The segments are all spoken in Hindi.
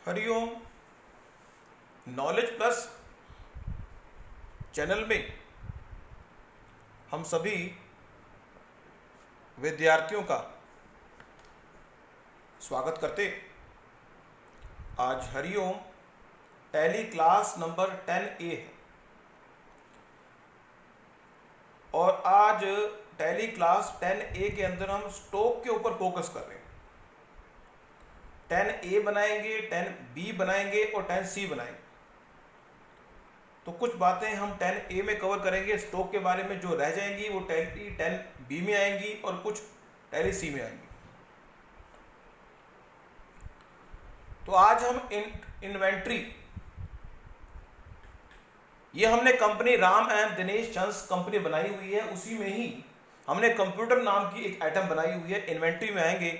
हरिओम। नॉलेज प्लस चैनल में हम सभी विद्यार्थियों का स्वागत करते। आज Hariom tally class number 10A है और आज टैली क्लास 10A के अंदर हम स्टॉक के ऊपर फोकस कर रहे हैं। 10A बनाएंगे, 10B बनाएंगे और 10C बनाएंगे। तो कुछ बातें हम 10A में कवर करेंगे स्टॉक के बारे में, जो रह जाएंगी वो टैली 10B में आएंगी और कुछ टैली C में आएंगी। तो आज हम इन्वेंट्री, ये हमने company Ram and Dinesh chance company बनाई हुई है, उसी में ही हमने कंप्यूटर नाम की एक आइटम बनाई हुई है। इन्वेंट्री में आएंगे।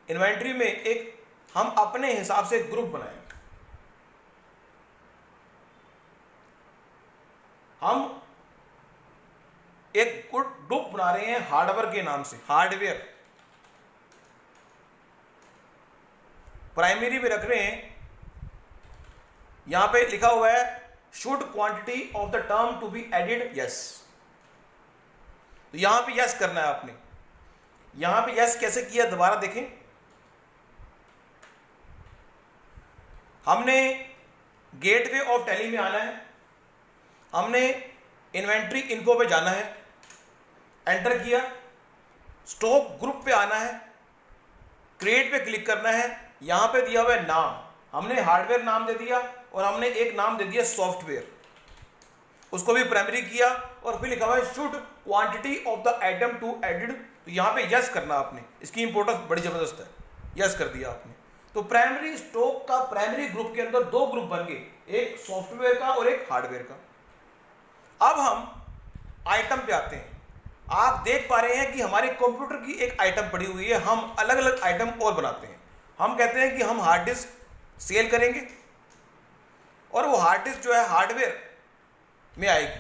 इन्वेंट्री में एक हम अपने हिसाब से ग्रुप बनाएंगे। हम एक ग्रुप बना रहे हैं हार्डवेयर के नाम से। हार्डवेयर प्राइमरी में रख रहे हैं। यहां पे लिखा हुआ है should quantity of the term to be added yes. तो यहां पे यस करना है आपने। यहां पे यस कैसे किया दोबारा देखें। हमने गेटवे ऑफ टैली में आना है, हमने इन्वेंट्री इन्फो पे जाना है, एंटर किया, स्टॉक ग्रुप पे आना है, क्रिएट पे क्लिक करना है। यहां पे दिया हुआ है नाम, हमने हार्डवेयर नाम दे दिया और हमने एक नाम दे दिया सॉफ्टवेयर, उसको भी प्राइमरी किया और फिर लिखा हुआ है should quantity of the item to added. तो यहां पे यस करना आपने, इसकी इंपॉर्टेंस बड़ी जबरदस्त है। यस कर दिया आपने तो प्राइमरी स्टॉक का प्राइमरी ग्रुप के अंदर दो ग्रुप बन गए, एक सॉफ्टवेयर का और एक हार्डवेयर का। अब हम आइटम पे आते हैं। आप देख पा रहे हैं कि हमारे कंप्यूटर की एक आइटम पड़ी हुई है। हम अलग अलग आइटम और बनाते हैं। हम कहते हैं कि हम हार्ड डिस्क सेल करेंगे और वो हार्ड डिस्क जो है हार्डवेयर में आएगी,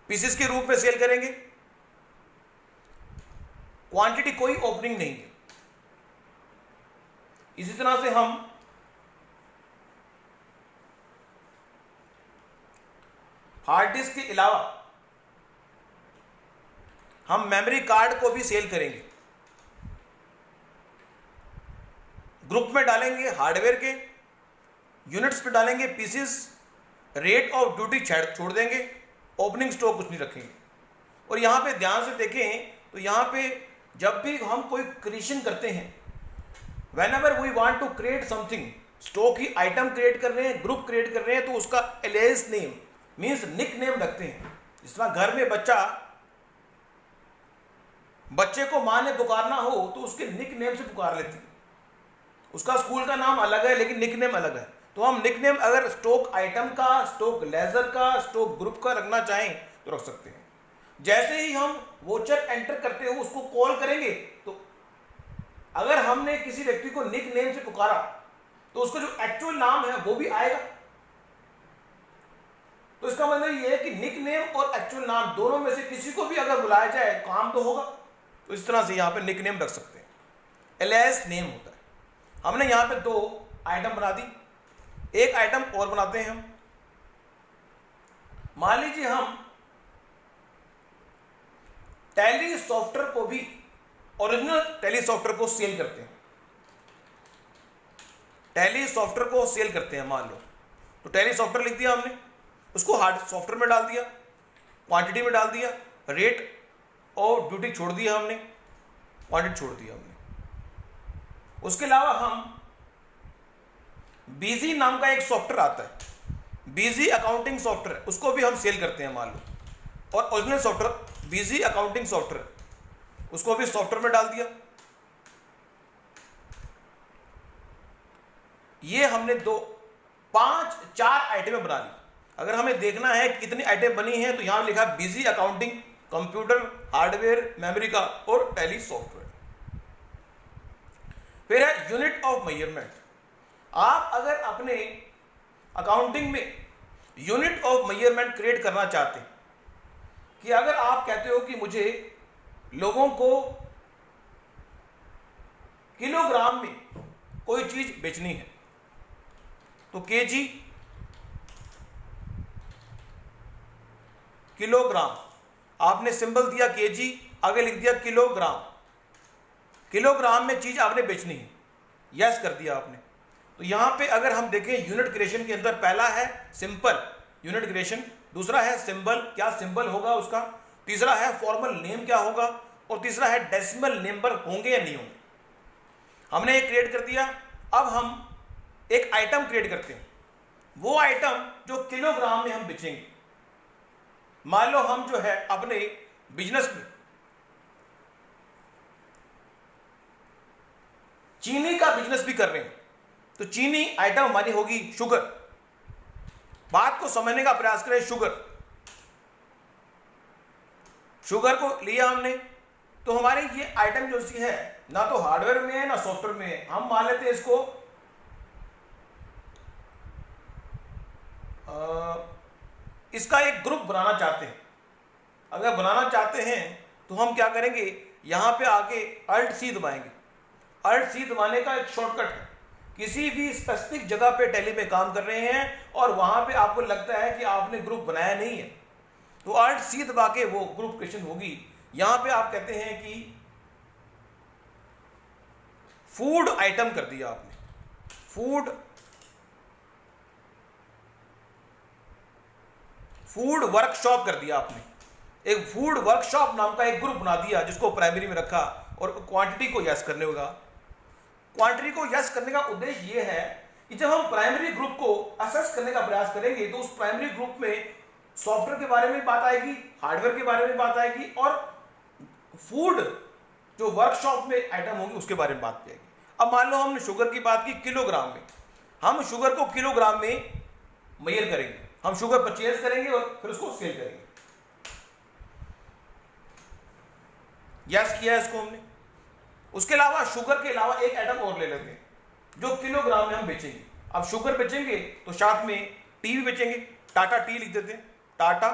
पीसेस के रूप में सेल करेंगे। क्वांटिटी कोई ओपनिंग नहीं है। इसी तरह से हम हार्ड डिस्क के अलावा हम मेमोरी कार्ड को भी सेल करेंगे। ग्रुप में डालेंगे हार्डवेयर के, यूनिट्स पे डालेंगे पीसेस, रेट ऑफ ड्यूटी छोड़ देंगे, ओपनिंग स्टॉक कुछ नहीं रखेंगे। और यहां पे ध्यान से देखें तो यहां पे जब भी हम कोई क्रिएशन करते हैं, whenever we want to create something, stock की आइटम क्रिएट कर रहे हैं, ग्रुप क्रिएट कर रहे हैं, तो उसका alias name means nickname रखते हैं। जिस तरह घर में बच्चे को मां ने पुकारना हो तो उसके निक नेम से पुकार लेते हैं। उसका स्कूल का नाम अलग है लेकिन निक नेम अलग है। तो हम निक नेम अगर स्टॉक आइटम का, स्टॉक लेजर का, स्टॉक ग्रुप का रखना चाहें तो रख सकते हैं। जैसे ही हम वोचर एंटर करते हो उसको कॉल करेंगे, तो अगर हमने किसी व्यक्ति को निक नेम से पुकारा तो उसका जो एक्चुअल नाम है वो भी आएगा। तो इसका मतलब ये है कि निक नेम और एक्चुअल नाम दोनों में से किसी को भी अगर बुलाया जाए काम तो होगा। तो इस तरह से यहां पे निक नेम रख सकते हैं, एलियास नेम होता है। हमने यहां पे दो आइटम बना दी, एक आइटम और बनाते हैं हम। मान लीजिए हम टैली सॉफ्टवेयर को भी, ओरिजिनल टैली सॉफ्टवेयर को सेल करते हैं। टैली सॉफ्टवेयर को सेल करते हैं मान लो, तो टैली सॉफ्टवेयर लिख दिया हमने, उसको हार्ड सॉफ्टवेयर में डाल दिया, क्वांटिटी में डाल दिया, रेट और ड्यूटी छोड़ दिया हमने, क्वांटिटी छोड़ दिया हमने। उसके अलावा हम बीजी नाम का एक सॉफ्टवेयर आता है, बीजी अकाउंटिंग सॉफ्टवेयर, उसको भी हम सेल करते हैं मान लो। और ओरिजिनल सॉफ्टवेयर बीजी अकाउंटिंग सॉफ्टवेयर, उसको भी सॉफ्टवेयर में डाल दिया। ये हमने चार आइटमें बना ली। अगर हमें देखना है कितनी आइटम बनी है तो यहां लिखा busy accounting, computer, hardware, memory का और टैली सॉफ्टवेयर। फिर है यूनिट ऑफ मेजरमेंट। आप अगर अपने अकाउंटिंग में यूनिट ऑफ मेजरमेंट क्रिएट करना चाहते हैं, कि अगर आप कहते हो कि मुझे लोगों को किलोग्राम में कोई चीज बेचनी है तो केजी किलोग्राम, आपने सिंबल दिया केजी, आगे लिख दिया किलोग्राम, किलोग्राम में चीज आपने बेचनी है, यस कर दिया आपने। तो यहां पे अगर हम देखें यूनिट क्रिएशन के अंदर पहला है सिंपल यूनिट क्रिएशन, दूसरा है सिंबल, क्या सिंबल होगा उसका, तीसरा है फॉर्मल नेम क्या होगा, और तीसरा है डेसिमल नंबर होंगे या नहीं होंगे। हमने एक क्रिएट कर दिया। अब हम एक आइटम क्रिएट करते हैं, वो आइटम जो किलोग्राम में हम बेचेंगे। मान लो हम जो है अपने बिजनेस में चीनी का बिजनेस भी कर रहे हैं, तो चीनी आइटम हमारी होगी शुगर। बात को समझने का प्रयास करें, शुगर को लिया हमने, तो हमारे ये आइटम जो सी है ना तो हार्डवेयर में है ना सॉफ्टवेयर में है। हम मान लेते हैं इसको इसका एक ग्रुप बनाना चाहते हैं। अगर बनाना चाहते हैं तो हम क्या करेंगे, यहां पे आके अल्ट सी दबाएंगे। अल्ट सी दबाने का एक शॉर्टकट है। किसी भी स्पेसिफिक जगह पे टैली में काम कर रहे हैं और वहां पे आपको लगता है कि आपने ग्रुप बनाया नहीं है, तो अल्ट सी दबा के वो ग्रुप क्रिएशन होगी। यहां पे आप कहते हैं कि फूड आइटम कर दिया आपने, फूड वर्कशॉप कर दिया आपने। एक फूड वर्कशॉप नाम का एक ग्रुप बना दिया जिसको प्राइमरी में रखा, और क्वांटिटी को यस करने होगा। क्वांटिटी को यस करने का उद्देश्य यह है कि जब हम प्राइमरी ग्रुप को असेस करने का प्रयास करेंगे तो उस प्राइमरी ग्रुप में सॉफ्टवेयर के बारे में बात आएगी, हार्डवेयर के बारे में बात आएगी, और फूड जो वर्कशॉप में आइटम होगी उसके बारे में बात आएगी। अब मान लो हमने शुगर की बात की किलोग्राम में, हम शुगर को किलोग्राम में मेजर करेंगे, हम शुगर परचेज करेंगे और फिर उसको सेल करेंगे। यस किया इसको हमने। उसके अलावा शुगर के अलावा एक आइटम और ले लेते हैं जो किलोग्राम में हम बेचेंगे। अब शुगर बेचेंगे तो साथ में टी भी बेचेंगे, टाटा टी लिख देते हैं, टाटा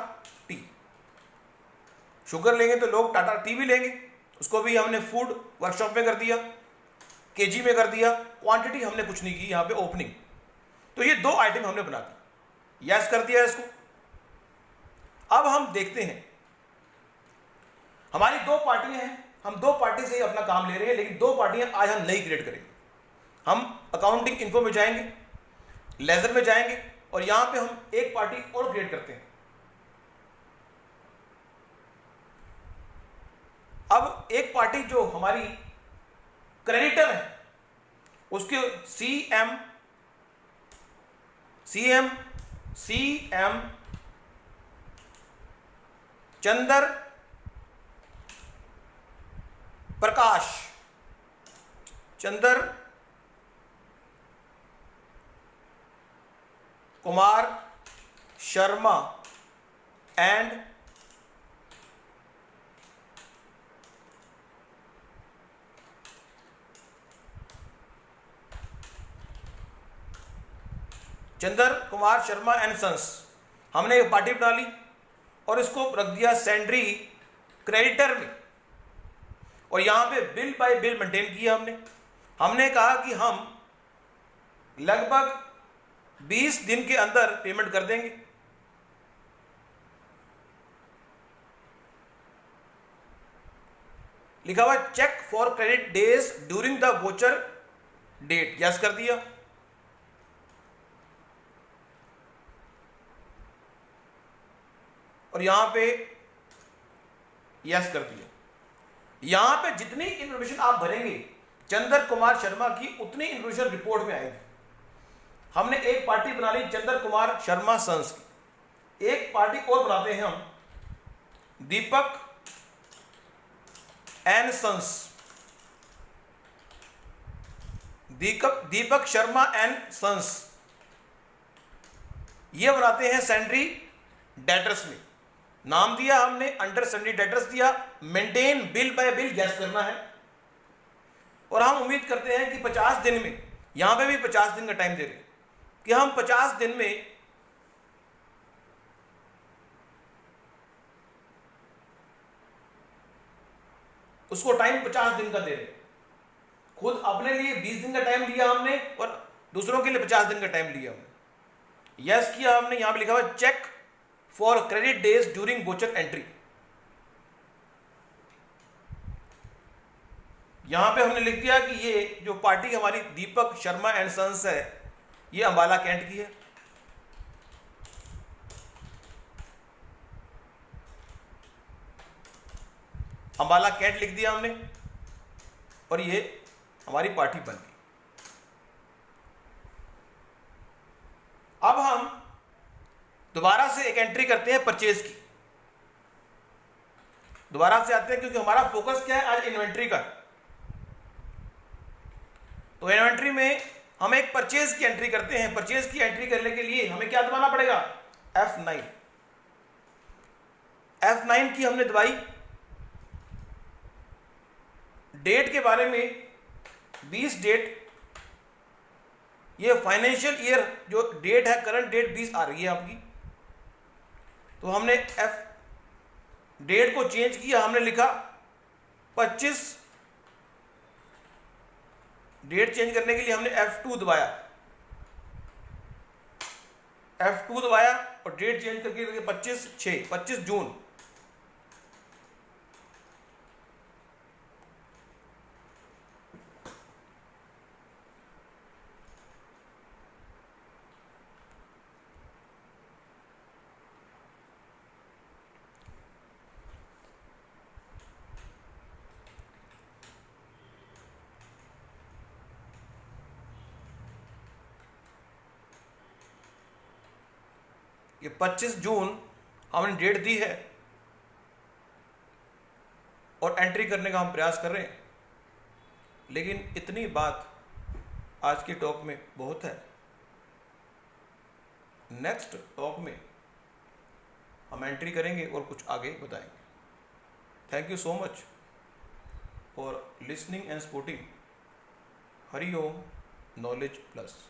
टी। शुगर लेंगे तो लोग टाटा टी भी लेंगे, उसको भी हमने फूड वर्कशॉप में कर दिया, केजी में कर दिया। क्वांटिटी हमने कुछ नहीं की यहां पे, ओपनिंग। तो ये दो आइटम हमने बना दी, यस कर दिया इसको। अब हम देखते हैं हमारी दो पार्टियां हैं, हम दो पार्टी से ही अपना काम ले रहे हैं, लेकिन दो पार्टियां आज हम नई क्रिएट करेंगे। हम अकाउंटिंग इन्फो में जाएंगे, लेजर में जाएंगे, और यहां पे हम एक पार्टी और क्रिएट करते हैं। अब एक पार्टी जो हमारी क्रेडिटर है उसके CM Chander Prakash, Chander Kumar Sharma and Chander Kumar Sharma and sons. हमने एक पार्टी बना ली और इसको रख दिया सेंड्री क्रेडिटर में, और यहां पे बिल बाय बिल मेंटेन किया हमने। हमने कहा कि हम लगभग 20 दिन के अंदर पेमेंट कर देंगे। लिखा हुआ check for credit days during the voucher date, yes कर दिया। और यहां पे यस कर दिया। यहां पे जितनी इंफॉर्मेशन आप भरेंगे चंदर कुमार शर्मा की, उतनी इंफॉर्मेशन रिपोर्ट में आएगी। हमने एक पार्टी बना ली चंदर कुमार शर्मा सन्स की, एक पार्टी और बनाते हैं हम Deepak and sons, Deepak Sharma and sons, ये बनाते हैं सेंड्री डेटर्स में। नाम दिया हमने अंडर सेंड्री डेटर्स दिया, maintain bill by bill yes करना है। और हम उम्मीद करते हैं कि 50 दिन में, यहां पे भी 50 दिन का टाइम दे रहे हैं कि हम 50 दिन में उसको टाइम 50 दिन का दे रहे हैं। खुद अपने लिए 20 दिन का टाइम लिया हमने और दूसरों के लिए 50 दिन का टाइम लिया हमने। यस किया हमने, यहां पे लिखा हुआ check for credit days during voucher entry. यहां पे हमने लिख दिया कि ये जो पार्टी हमारी दीपक शर्मा एंड सन्स है, ये अंबाला कैंट की है। अंबाला कैंट लिख दिया हमने और ये हमारी पार्टी बन गई। अब हम दोबारा से एक एंट्री करते हैं परचेज की। दोबारा से आते हैं क्योंकि हमारा फोकस क्या है आज, इन्वेंट्री का। तो इन्वेंट्री में हम एक परचेज की एंट्री करते हैं। परचेज की एंट्री करने के लिए हमें क्या दबाना पड़ेगा, F9। F9 की हमने दबाई। डेट के बारे में 20 डेट, ये फाइनेंशियल ईयर जो डेट है, करंट डेट 20 आ रही है आपकी। तो हमने डेट को चेंज किया, हमने लिखा 25। डेट चेंज करने के लिए हमने F2 दबाया। F2 दबाया और डेट चेंज करके 25 जून। ये 25 जून हमने डेट दी है और एंट्री करने का हम प्रयास कर रहे हैं। लेकिन इतनी बात आज की टॉक में बहुत है। नेक्स्ट टॉक में हम एंट्री करेंगे और कुछ आगे बताएंगे। Thank you so much for listening and supporting Hariom knowledge plus.